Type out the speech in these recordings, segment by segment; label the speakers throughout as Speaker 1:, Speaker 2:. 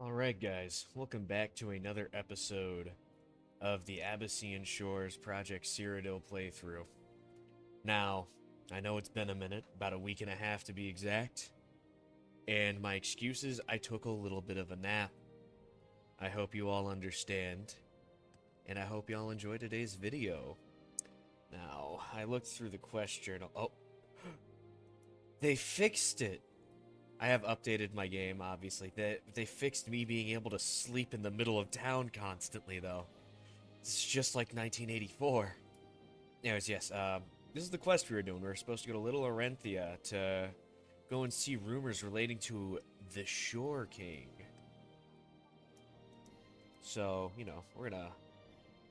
Speaker 1: Alright guys, welcome back to another episode of the Abyssinian Shores Project Cyrodiil playthrough. Now, I know it's been a minute, about a week and a half to be exact, and my excuse is I took a little bit of a nap. I hope you all understand, and I hope you all enjoy today's video. Now, I looked through the quest journal. Oh, they fixed it! I have updated my game, obviously. They fixed me being able to sleep in the middle of town constantly, though. It's just like 1984. Anyways, yes, this is the quest we were doing. We were supposed to go to Little Orenthia to go and see rumors relating to the Shore King. So, you know, we're gonna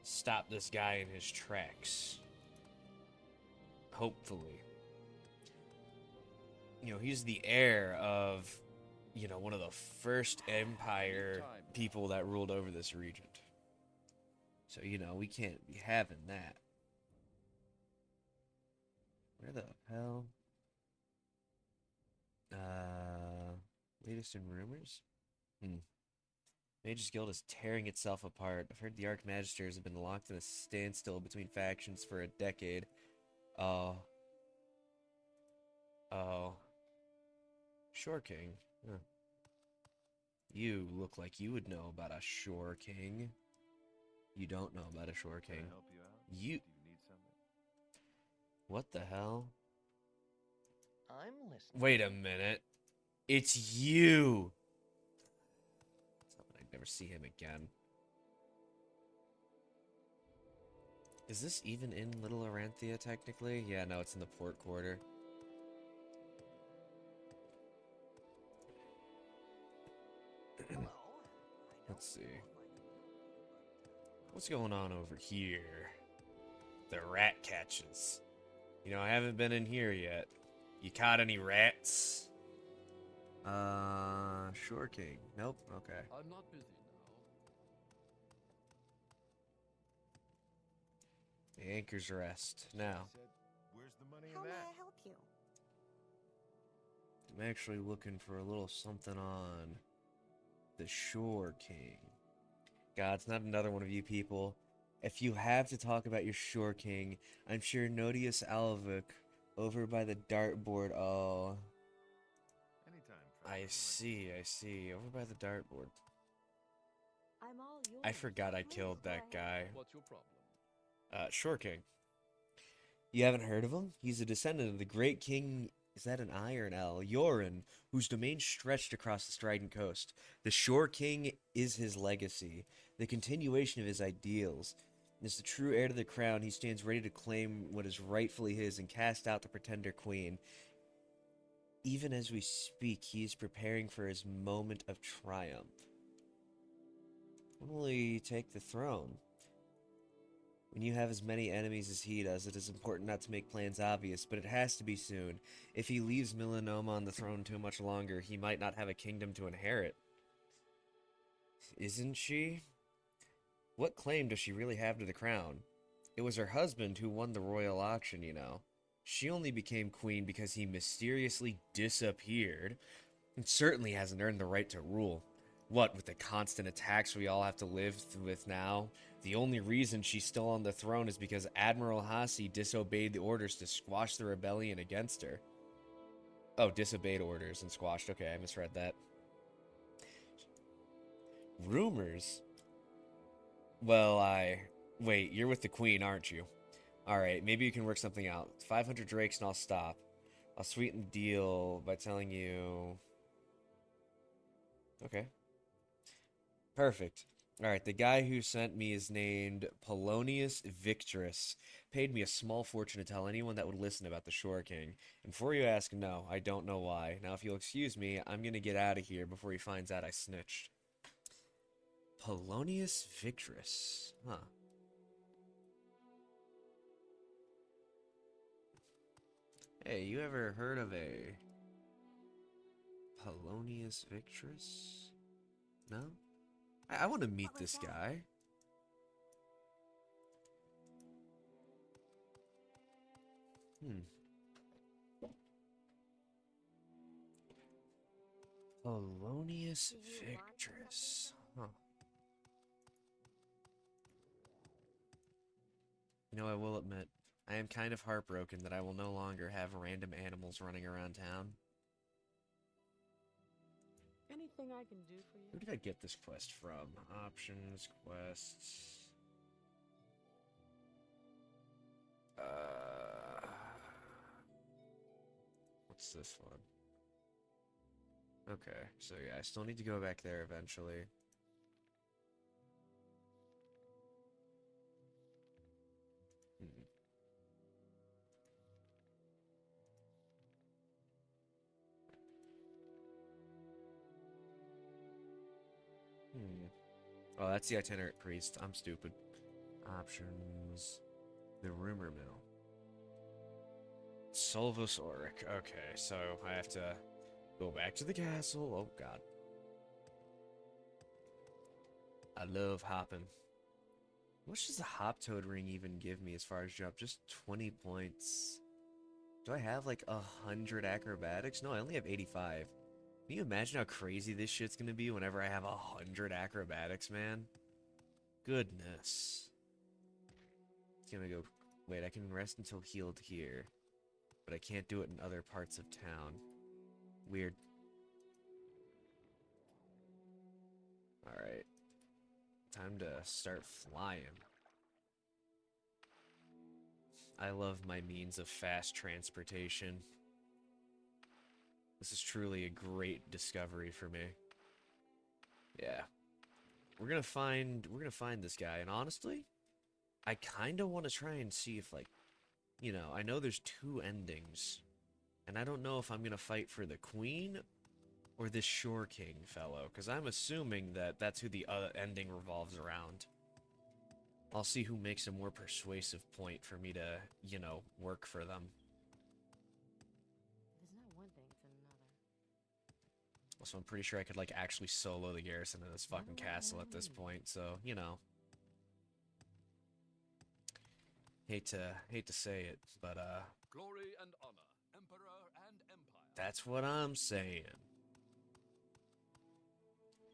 Speaker 1: stop this guy in his tracks. Hopefully. You know, he's the heir of, you know, one of the first Empire people that ruled over this region. So, you know, we can't be having that. Where the hell? Latest in rumors? Mage's Guild is tearing itself apart. I've heard the Archmagisters have been locked in a standstill between factions for a decade. Oh. Oh. Shore King. Huh. You look like you would know about a Shore King. You don't know about a Shore King.
Speaker 2: Can I help you out?
Speaker 1: You...
Speaker 2: Do you need something?
Speaker 1: What the hell?
Speaker 3: I'm listening.
Speaker 1: Wait a minute. It's you! I'd never see him again. Is this even in Little Orenthia, technically? Yeah, no, it's in the port quarter.
Speaker 3: Hello.
Speaker 1: Let's see. What's going on over here? The rat catches. You know, I haven't been in here yet. You caught any rats? Shore King. Nope. Okay.
Speaker 4: I'm not busy now.
Speaker 1: The Anchor's Rest. Now,
Speaker 2: Said, where's the money
Speaker 5: How
Speaker 2: in
Speaker 5: may
Speaker 2: that?
Speaker 5: I help you?
Speaker 1: I'm actually looking for a little something on the Shore King. God, it's not another one of you people. If you have to talk about your Shore King, I'm sure Nodius Alvik over by the dartboard. Oh,
Speaker 2: Anytime.
Speaker 1: I see. Over by the dartboard.
Speaker 5: I'm all yours.
Speaker 1: I forgot I
Speaker 5: Please
Speaker 1: killed
Speaker 5: go
Speaker 1: that
Speaker 5: ahead.
Speaker 1: guy.
Speaker 4: What's your problem?
Speaker 1: Shore King. You haven't heard of him? He's a descendant of the great king. Is that an I or an L? Yorin, whose domain stretched across the Strident Coast. The Shore King is his legacy, the continuation of his ideals. As the true heir to the crown, he stands ready to claim what is rightfully his and cast out the pretender queen. Even as we speak, he is preparing for his moment of triumph. When will he take the throne? When you have as many enemies as he does, it is important not to make plans obvious, but it has to be soon. If he leaves Melanoma on the throne too much longer, he might not have a kingdom to inherit. Isn't she? What claim does she really have to the crown? It was her husband who won the royal auction, you know. She only became queen because he mysteriously disappeared, and certainly hasn't earned the right to rule. What, with the constant attacks we all have to live with now? The only reason she's still on the throne is because Admiral Hasi disobeyed the orders to squash the rebellion against her. Oh, disobeyed orders and squashed. Okay, I misread that. Rumors? Well, Wait, you're with the queen, aren't you? Alright, maybe you can work something out. 500 drakes and I'll stop. I'll sweeten the deal by telling you... Okay. Perfect. Alright, the guy who sent me is named Polonius Victress. Paid me a small fortune to tell anyone that would listen about the Shore King. And before you ask, no, I don't know why. Now, if you'll excuse me, I'm gonna get out of here before he finds out I snitched. Polonius Victress. Huh. Hey, you ever heard of a Polonius Victress? No? I want to meet
Speaker 5: What was
Speaker 1: this
Speaker 5: that?
Speaker 1: guy. Polonius
Speaker 5: Do you want
Speaker 1: Victress. Huh. You know, I will admit, I am kind of heartbroken that I will no longer have random animals running around town.
Speaker 5: Anything I can do for
Speaker 1: Who
Speaker 5: you?
Speaker 1: did I get this quest from? Options, quests. What's this one? Okay, so yeah, I still need to go back there eventually. Hmm. Hmm. Oh, that's the itinerant priest. I'm stupid. Options. The rumor mill. Solvus Auric. Okay, so I have to go back to the castle. Oh, God. I love hopping. What does the hop toad ring even give me as far as jump? Just 20 points. Do I have like 100 acrobatics? No, I only have 85. Can you imagine how crazy this shit's gonna be whenever I have 100 acrobatics, man? Goodness. It's gonna go. Wait, I can rest until healed here, but I can't do it in other parts of town. Weird. Alright. Time to start flying. I love my means of fast transportation. This is truly a great discovery for me. Yeah. We're gonna find this guy, and honestly, I kinda wanna try and see if, like, you know, I know there's two endings. And I don't know if I'm gonna fight for the queen or this Shore King fellow, because I'm assuming that that's who the ending revolves around. I'll see who makes a more persuasive point for me to, you know, work for them.
Speaker 5: There's not one thing, it's another.
Speaker 1: Also, I'm pretty sure I could, like, actually solo the garrison of this fucking castle at this point, so, you know. Hate to say it, but,
Speaker 4: Glory and honor, emperor and empire.
Speaker 1: that's what I'm saying.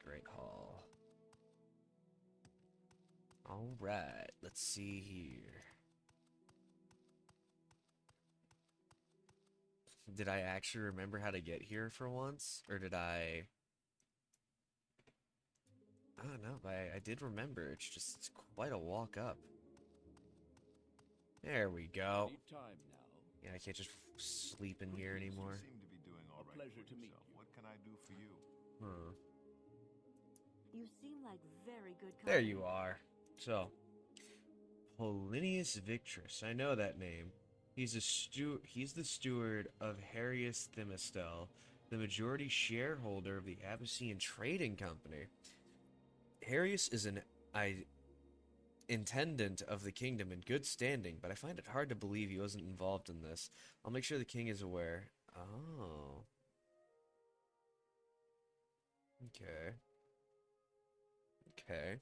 Speaker 1: Great Hall. Alright, let's see here. Did I actually remember how to get here for once? Or did I... I don't know, but I did remember. It's quite a walk up. There we go.
Speaker 4: Need time now.
Speaker 1: Yeah, I can't just sleep in here anymore.
Speaker 2: You seem to be doing all right
Speaker 4: pleasure
Speaker 2: for
Speaker 4: to meet
Speaker 2: yourself.
Speaker 4: you.
Speaker 2: What can I do for you?
Speaker 1: Huh.
Speaker 5: You seem like very good company.
Speaker 1: There you are. So, Polonius Victress. I know that name. He's the steward of Harius Thimistel, the majority shareholder of the Abyssinian Trading Company. Harius is an intendant of the kingdom in good standing, but I find it hard to believe he wasn't involved in this. I'll make sure the king is aware. Oh. Okay. Okay.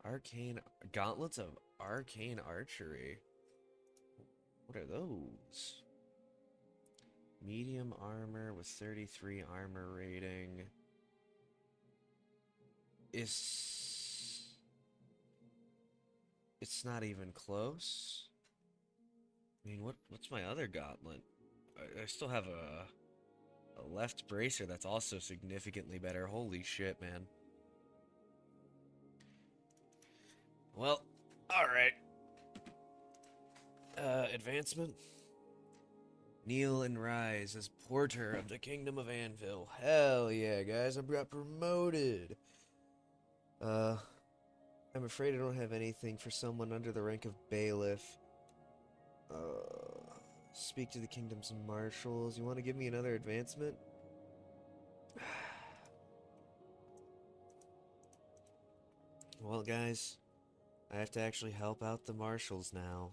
Speaker 1: Arcane gauntlets of arcane archery. What are those? Medium armor with 33 armor rating. It's not even close. I mean, what's my other gauntlet? I still have a left bracer that's also significantly better. Holy shit, man. Well, alright. Advancement. Kneel and rise as porter of the Kingdom of Anvil. Hell yeah, guys, I got promoted. I'm afraid I don't have anything for someone under the rank of bailiff. Speak to the kingdom's marshals. You want to give me another advancement? Well, guys, I have to actually help out the marshals now.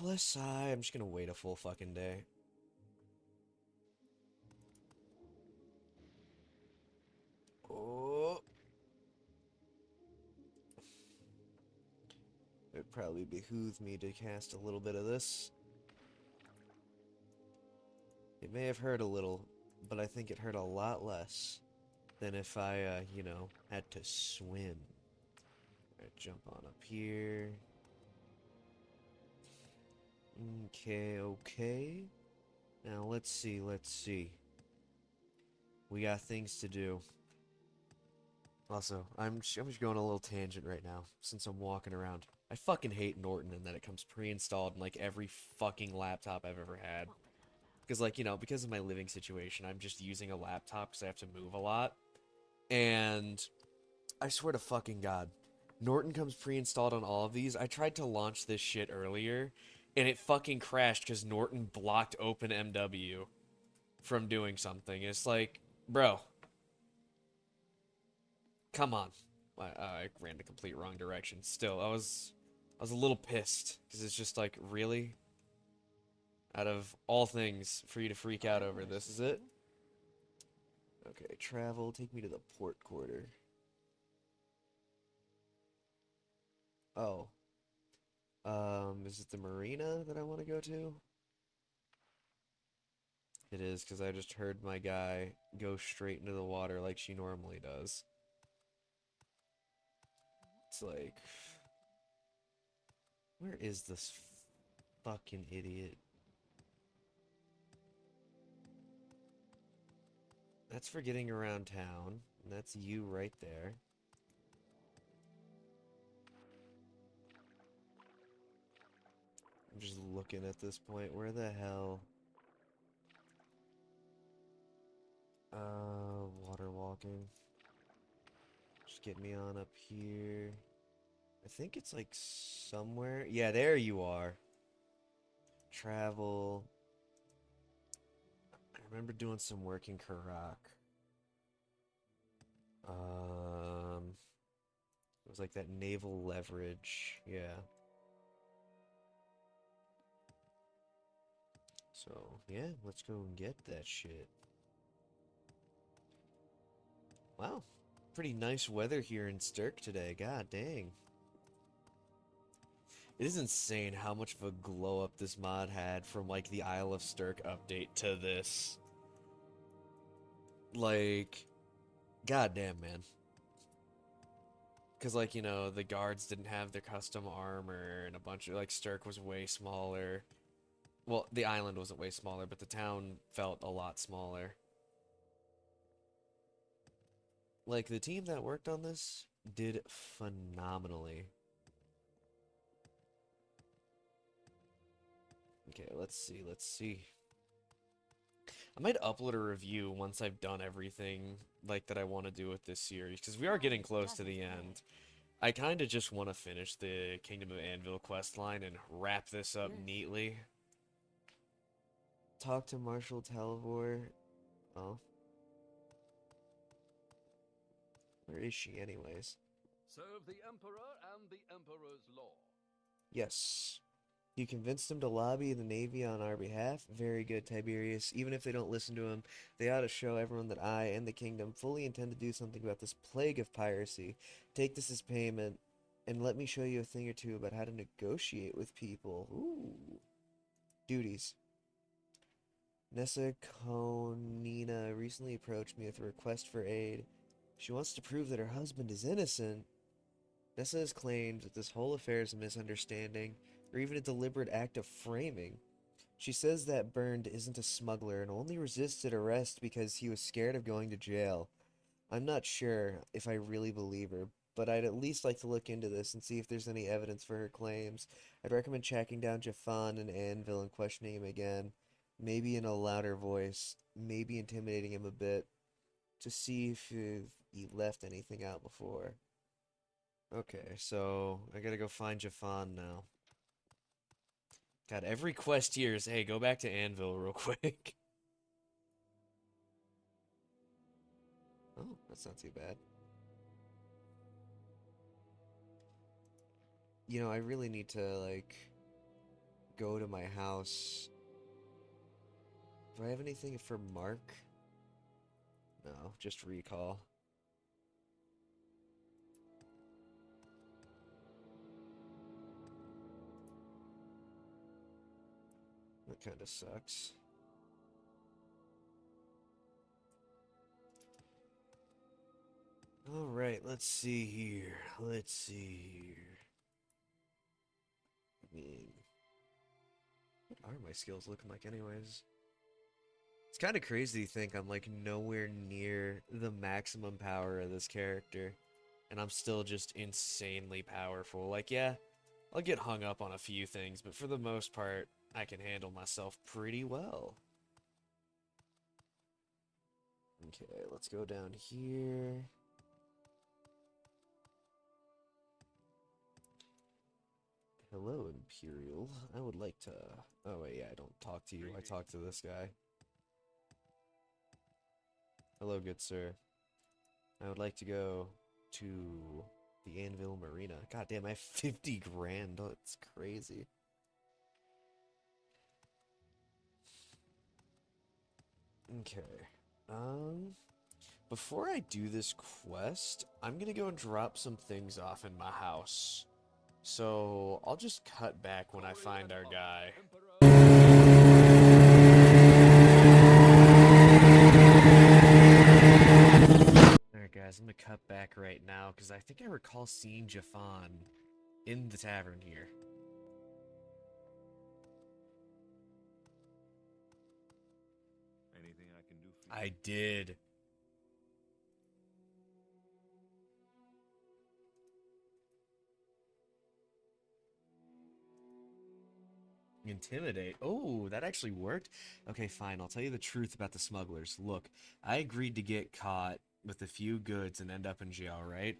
Speaker 1: Let's sigh. I'm just gonna wait a full fucking day. Oh. It probably behooved me to cast a little bit of this. It It may have hurt a little, but I think it hurt a lot less than if I, you know, had to swim. Alright, jump on up here. Okay, okay. Now, let's see, let's see. We got things to do. Also, I'm just going a little tangent right now, since I'm walking around. I fucking hate Norton and that it comes pre-installed in, like, every fucking laptop I've ever had. Because, like, you know, because of my living situation, I'm just using a laptop because I have to move a lot. And I swear to fucking God, Norton comes pre-installed on all of these. I tried to launch this shit earlier, and it fucking crashed because Norton blocked OpenMW from doing something. It's like, bro, come on. I ran the complete wrong direction. Still, I was a little pissed because it's just like, really? Out of all things for you to freak out over this, is it? Okay, travel, take me to the port quarter. Oh. Is it the marina that I want to go to? It is, because I just heard my guy go straight into the water like she normally does. It's like... Where is this fucking idiot? That's for getting around town. And that's you right there. I'm just looking at this point. Where the hell? Water walking. Just get me on up here. I think it's like somewhere. Yeah, there you are. Travel. I remember doing some work in Charach. It was like that naval leverage. Yeah. So, yeah, let's go and get that shit. Wow. Pretty nice weather here in Stirk today. God dang. It is insane how much of a glow up this mod had from like the Isle of Stirk update to this. Like, goddamn, man. Because, like, you know, the guards didn't have their custom armor, and a bunch of, like, Stirk was way smaller. Well, the island wasn't way smaller, but the town felt a lot smaller. Like, the team that worked on this did phenomenally. Okay, let's see, let's see. I might upload a review once I've done everything, like, that I want to do with this series, because we are getting close to the end. I kind of just want to finish the Kingdom of Anvil questline and wrap this up neatly. Talk to Marshal Talvor. Oh. Where is she, anyways?
Speaker 4: Serve the Emperor and the Emperor's law.
Speaker 1: Yes. You convinced them to lobby the Navy on our behalf? Very good, Tiberius. Even if they don't listen to him, they ought to show everyone that I and the kingdom fully intend to do something about this plague of piracy. Take this as payment, and let me show you a thing or two about how to negotiate with people. Ooh. Duties. Nessa Konina recently approached me with a request for aid. She wants to prove that her husband is innocent. Nessa has claimed that this whole affair is a misunderstanding, or even a deliberate act of framing. She says that Bernd isn't a smuggler and only resisted arrest because he was scared of going to jail. I'm not sure if I really believe her, but I'd at least like to look into this and see if there's any evidence for her claims. I'd recommend tracking down Jafan and Anvil and questioning him again, maybe in a louder voice, maybe intimidating him a bit, to see if he left anything out before. Okay, so I gotta go find Jafan now. God, every quest here is, hey, go back to Anvil real quick. Oh, that's not too bad. You know, I really need to, like, go to my house. Do I have anything for Mark? No, just recall. That kind of sucks. Alright, let's see here. Let's see here. I mean, what are my skills looking like anyways? It's kind of crazy to think I'm like nowhere near the maximum power of this character. And I'm still just insanely powerful. Like, yeah, I'll get hung up on a few things, but for the most part, I can handle myself pretty well. Okay, let's go down here. Hello, Imperial. I would like to... Oh, wait, yeah, I don't talk to you. I talk to this guy. Hello, good sir. I would like to go to the Anvil Marina. God damn, I have 50 grand. Oh, it's crazy. Okay. Before I do this quest, I'm gonna go and drop some things off in my house. So, I'll just cut back when I find our guy. Alright guys, I'm gonna cut back right now, because I think I recall seeing Jafan in the tavern here.
Speaker 2: Anything I can do for you?
Speaker 1: I did. Intimidate. Oh, that actually worked. Okay, fine. I'll tell you the truth about the smugglers. Look, I agreed to get caught with a few goods and end up in jail, right?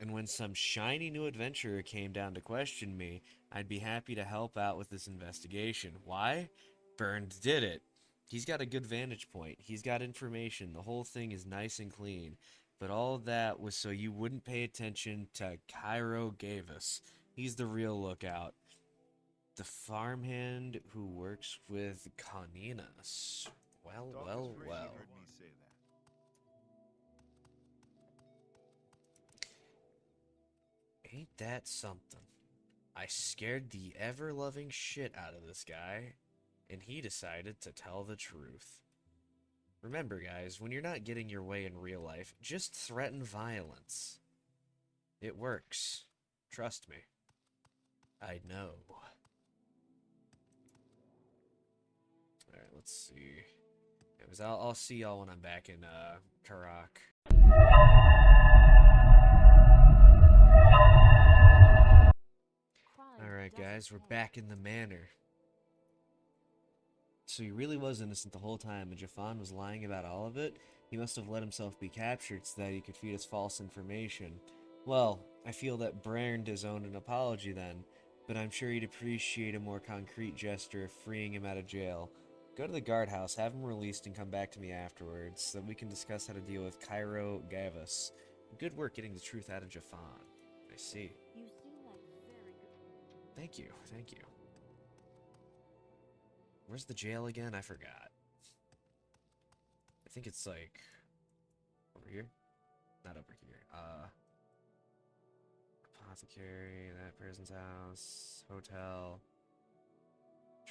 Speaker 1: And when some shiny new adventurer came down to question me, I'd be happy to help out with this investigation. Why? Burns did it. He's got a good vantage point. He's got information. The whole thing is nice and clean. But all that was so you wouldn't pay attention to Cairo Gavis. He's the real lookout. The farmhand who works with Caninas. Well,
Speaker 2: Talk
Speaker 1: well,
Speaker 2: is free.
Speaker 1: well.
Speaker 2: You heard me say that.
Speaker 1: Ain't that something? I scared the ever-loving shit out of this guy, and he decided to tell the truth. Remember, guys, when you're not getting your way in real life, just threaten violence. It works. Trust me. I know. Alright, let's see. Anyways, I'll see y'all when I'm back in, Charach. Alright, guys, we're back in the manor. So he really was innocent the whole time, and Jafan was lying about all of it? He must have let himself be captured so that he could feed us false information. Well, I feel that Brand has owned an apology then, but I'm sure he'd appreciate a more concrete gesture of freeing him out of jail. Go to the guardhouse, have him released, and come back to me afterwards, so that we can discuss how to deal with Cairo Gavis. Good work getting the truth out of Jafan. I see.
Speaker 5: You seem like very good.
Speaker 1: Thank you, thank you. Where's the jail again? I forgot. I think it's like... over here? Not over here. Apothecary, that person's house, hotel,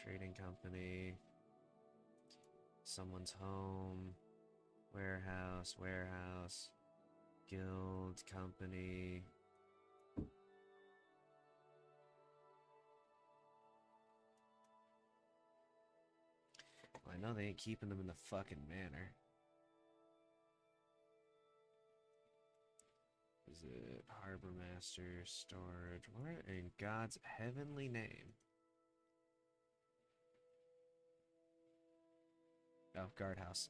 Speaker 1: trading company, someone's home, warehouse, guild, company. Well, I know they ain't keeping them in the fucking manor. Is it Harbor Master, storage? Where in God's heavenly name? Oh, guardhouse.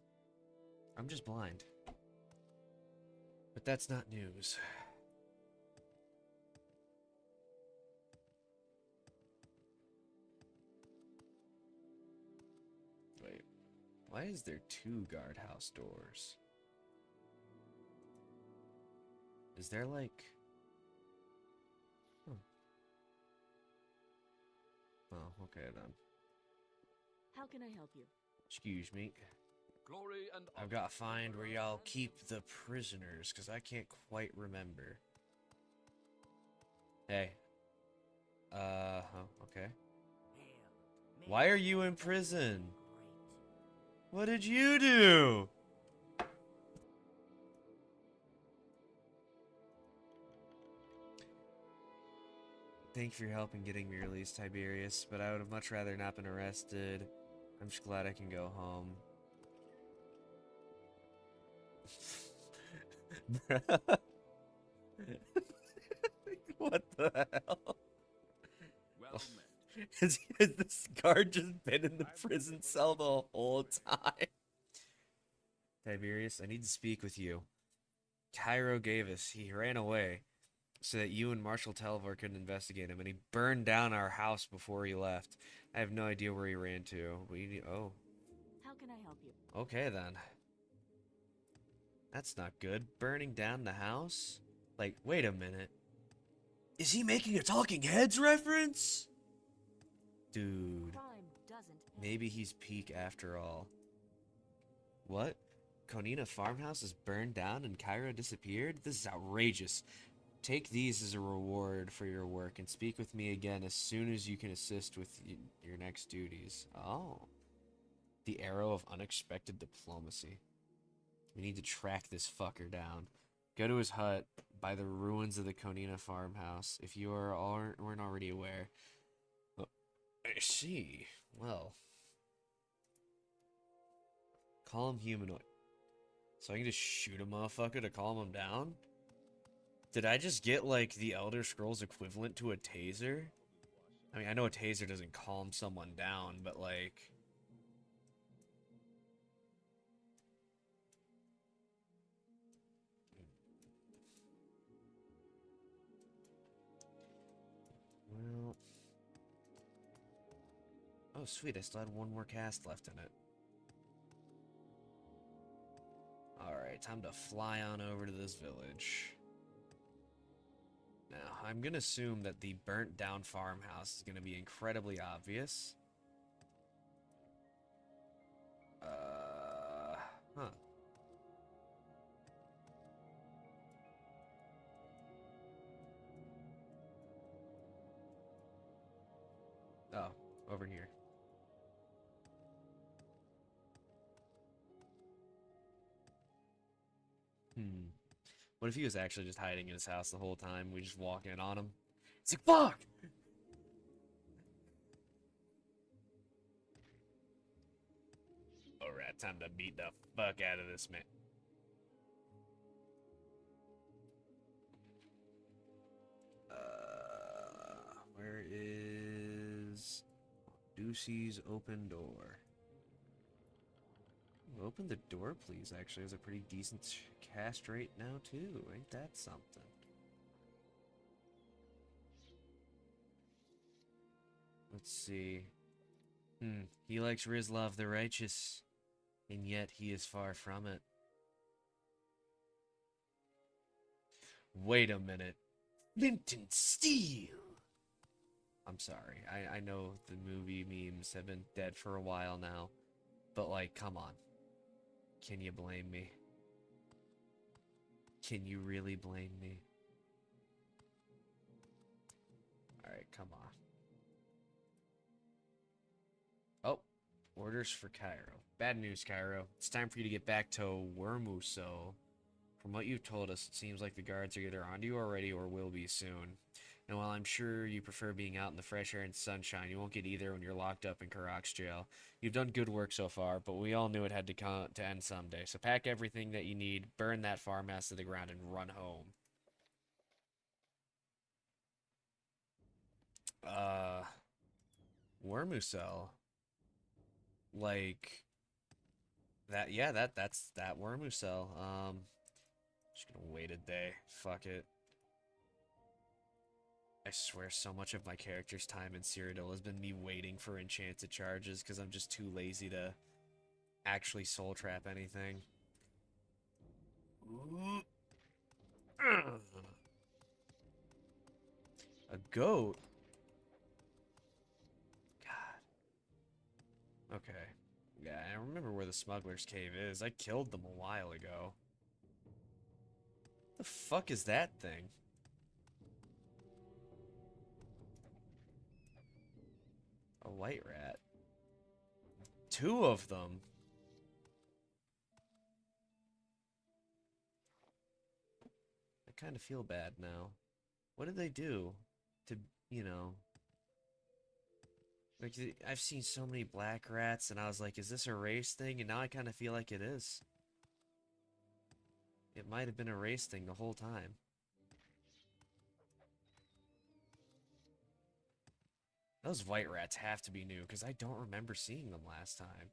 Speaker 1: I'm just blind. But that's not news. Wait, why is there 2 guardhouse doors? Is there like... oh. Oh, okay then.
Speaker 5: How can I help you?
Speaker 1: Excuse me.
Speaker 4: Glory and
Speaker 1: I've got to find where y'all keep the prisoners, because I can't quite remember. Hey. Okay. Why are you in prison? What did you do? Thank you for your help in getting me released, Tiberius, but I would have much rather not been arrested. I'm just glad I can go home. What the hell?
Speaker 4: Well met.
Speaker 1: Has this guard just been in the prison cell the whole time? Tiberius, I need to speak with you. Cairo gave us. He ran away so that you and Marshal Telvar couldn't investigate him, and he burned down our house before he left. I have no idea where he ran to. Oh.
Speaker 5: How can I help you?
Speaker 1: Okay, then. That's not good. Burning down the house? Like, wait a minute. Is he making a Talking Heads reference? Dude.
Speaker 5: Crime doesn't pay.
Speaker 1: Maybe he's peak after all. What? Konina farmhouse is burned down and Cairo disappeared? This is outrageous. Take these as a reward for your work and speak with me again as soon as you can assist with your next duties. Oh. The arrow of unexpected diplomacy. We need to track this fucker down. Go to his hut by the ruins of the Konina farmhouse if you weren't already aware. Oh, I see. Well. Call him humanoid. So I can just shoot a motherfucker to calm him down? Did I just get, like, the Elder Scrolls equivalent to a taser? I mean, I know a taser doesn't calm someone down, but, like... Well... Oh, sweet, I still had one more cast left in it. Alright, time to fly on over to this village. Now, I'm gonna assume that the burnt down farmhouse is gonna be incredibly obvious. Huh. Oh, over here. What if he was actually just hiding in his house the whole time? We just walk in on him. It's like, fuck! Alright, time to beat the fuck out of this man. Where is Ducey's open door? Open the door, please. Actually, has a pretty decent cast rate now, too. Ain't that something? Let's see. He likes Rizlov the Righteous, and yet he is far from it. Wait a minute. Flint and Steel! I'm sorry. I know the movie memes have been dead for a while now, but, like, come on. Can you blame me? Can you really blame me? Alright, come on. Oh, orders for Cairo. Bad news, Cairo. It's time for you to get back to Wormuso. From what you've told us, it seems like the guards are either onto you already or will be soon. And while I'm sure you prefer being out in the fresh air and sunshine, you won't get either when you're locked up in Charach's jail. You've done good work so far, but we all knew it had to end someday. So pack everything that you need, burn that farmhouse to the ground, and run home. Wormusel. Like that, yeah, that's that Wormusel. Just gonna wait a day. Fuck it. I swear so much of my character's time in Cyrodiil has been me waiting for enchanted charges because I'm just too lazy to actually soul trap anything. A goat? God. Okay. Yeah, I remember where the smuggler's cave is. I killed them a while ago. The fuck is that thing? A white rat. 2 of them. I kind of feel bad now. What did they do to you know, like, I've seen so many black rats, and I was like, is this a race thing? And now I kind of feel like it is. It might have been a race thing the whole time. Those white rats have to be new, because I don't remember seeing them last time.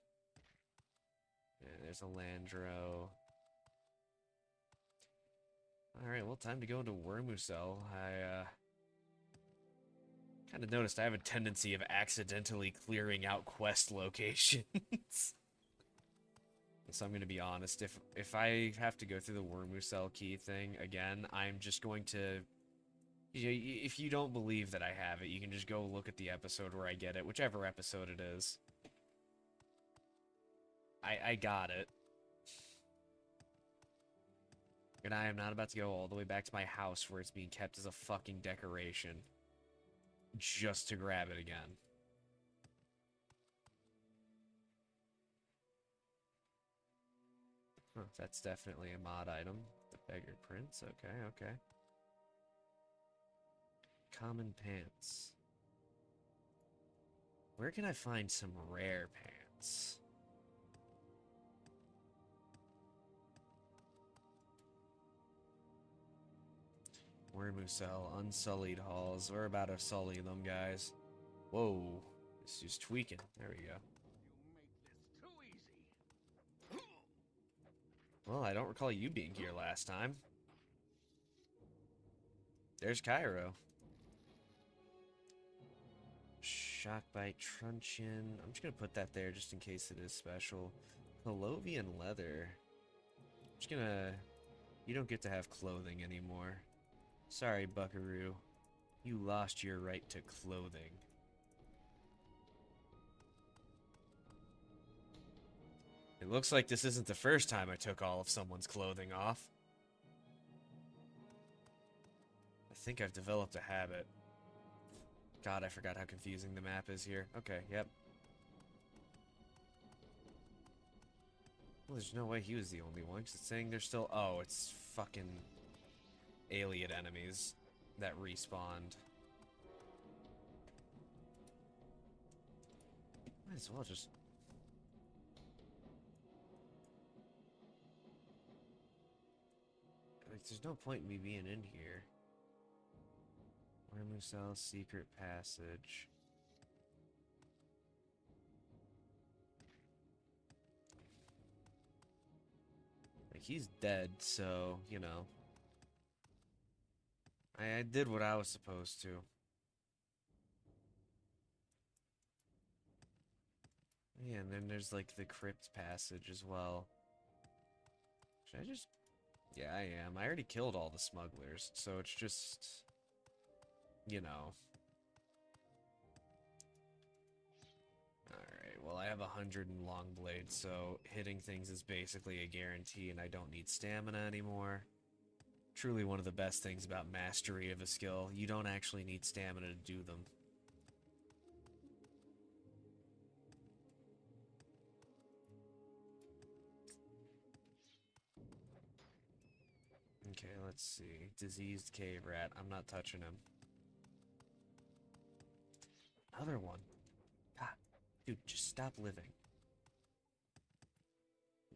Speaker 1: Yeah, there's a Landro. Alright, well, time to go into Wormusel. I, kind of noticed I have a tendency of accidentally clearing out quest locations. So I'm going to be honest, if I have to go through the Wormusel key thing again, I'm just going to... If you don't believe that I have it, you can just go look at the episode where I get it, whichever episode it is. I got it. And I am not about to go all the way back to my house where it's being kept as a fucking decoration. Just to grab it again. Huh, that's definitely a mod item. The Beggar Prince, okay, okay. Common pants. Where can I find some rare pants? Wormusel, Unsullied Halls. We're about to sully them, guys. Whoa. This is tweaking. There we go.
Speaker 4: You make this too easy.
Speaker 1: Well, I don't recall you being here last time. There's Cairo. Shockbite Truncheon. I'm just gonna put that there just in case it is special. Colovian Leather. I'm just gonna... You don't get to have clothing anymore. Sorry, Buckaroo. You lost your right to clothing. It looks like this isn't the first time I took all of someone's clothing off. I think I've developed a habit. God, I forgot how confusing the map is here. Okay, yep. Well, there's no way he was the only one, because it's saying there's still... Oh, it's fucking alien enemies that respawned. Might as well just... Like, there's no point in me being in here. Wormusel Secret Passage. Like, he's dead, so, you know. I did what I was supposed to. Yeah, and then there's, like, the Crypt Passage as well. Should I just... Yeah, I am. I already killed all the smugglers, so it's just... You know. Alright, well, I have 100 in Longblade, so hitting things is basically a guarantee, and I don't need stamina anymore. Truly one of the best things about mastery of a skill. You don't actually need stamina to do them. Okay, let's see. Diseased cave rat. I'm not touching him. Another one. God, dude, just stop living.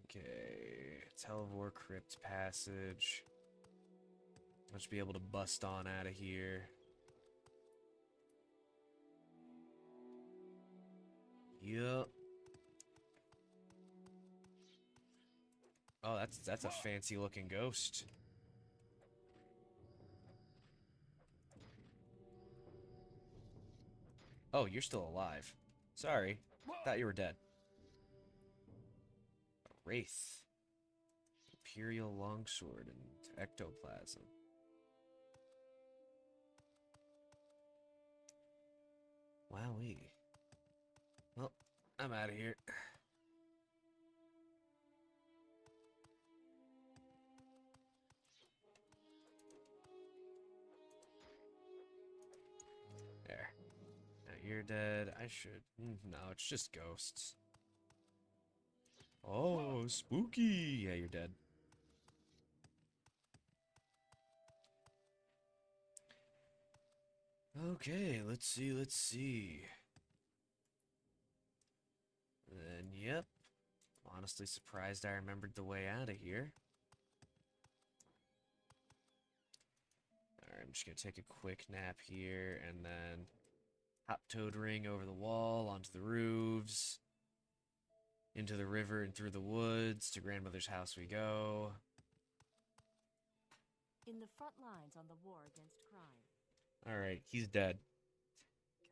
Speaker 1: Okay, Telvor Crypt Passage. Let's be able to bust on out of here. Yup. Oh, that's a fancy looking ghost. Oh, you're still alive. Sorry. Thought you were dead. Wraith. Imperial Longsword and Ectoplasm. Wowee. Well, I'm out of here. There. Now you're dead. I should... No, it's just ghosts. Oh, spooky! Yeah, you're dead. Okay, let's see. And yep. Honestly surprised I remembered the way out of here. Alright, I'm just gonna take a quick nap here and then hop toad ring over the wall, onto the roofs, into the river and through the woods. To grandmother's house we go.
Speaker 5: In the front lines on the war against crime.
Speaker 1: Alright, he's dead.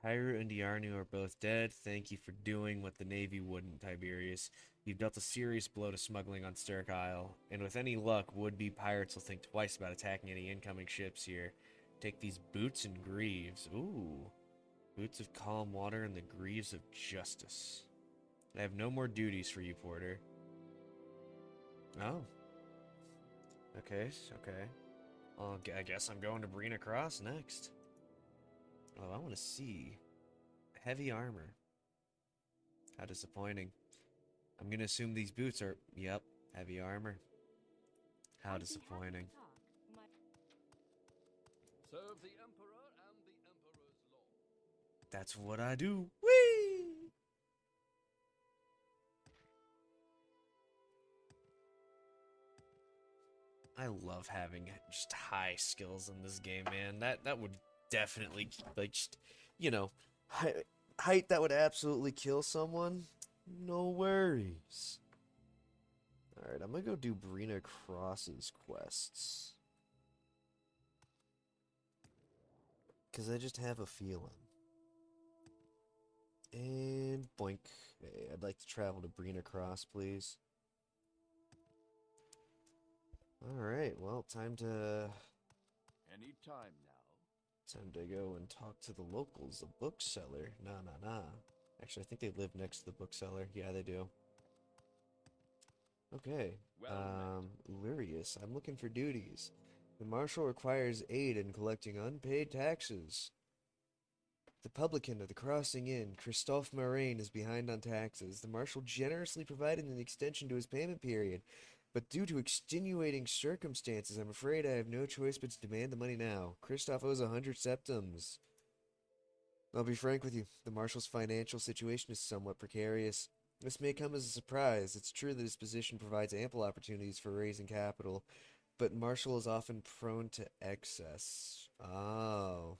Speaker 1: Kyra and Yarnu are both dead. Thank you for doing what the Navy wouldn't, Tiberius. You've dealt a serious blow to smuggling on Cyrodiil, and with any luck, would-be pirates will think twice about attacking any incoming ships here. Take these boots and greaves. Ooh. Boots of calm water and the greaves of justice. I have no more duties for you, Porter. Oh. Okay. Well, I guess I'm going to Brina Cross next. Oh, I want to see. Heavy armor. How disappointing. I'm going to assume these boots are... Yep, heavy armor. How disappointing.
Speaker 4: Serve the Emperor and the Emperor's law.
Speaker 1: That's what I do. Whee! I love having just high skills in this game, man. That would definitely, like, just, you know, height that would absolutely kill someone. No worries. Alright, I'm gonna go do Brina Cross's quests. Because I just have a feeling. And boink. Hey, I'd like to travel to Brina Cross, please. Alright, well, time to
Speaker 4: Any time now.
Speaker 1: go and talk to the locals, the bookseller. Nah. Actually, I think they live next to the bookseller. Yeah, they do. Okay.
Speaker 4: Well
Speaker 1: Lurius, I'm looking for duties. The marshal requires aid in collecting unpaid taxes. The publican of the Crossing Inn, Christophe Moraine, is behind on taxes. The marshal generously provided an extension to his payment period, but due to extenuating circumstances, I'm afraid I have no choice but to demand the money now. Christophe owes 100 septums. I'll be frank with you, the marshal's financial situation is somewhat precarious. This may come as a surprise. It's true that his position provides ample opportunities for raising capital, but Marshall is often prone to excess. Oh.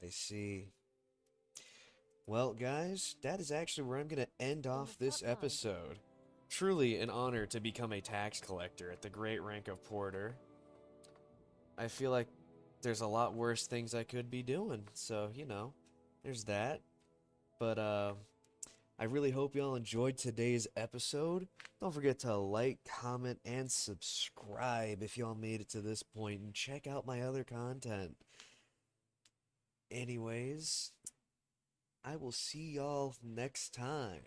Speaker 1: I see. Well, guys, that is actually where I'm going to end off this episode. Truly an honor to become a tax collector at the great rank of porter. I feel like there's a lot worse things I could be doing, so, you know, there's that. But, I really hope y'all enjoyed today's episode. Don't forget to like, comment, and subscribe if y'all made it to this point, and check out my other content. Anyways, I will see y'all next time.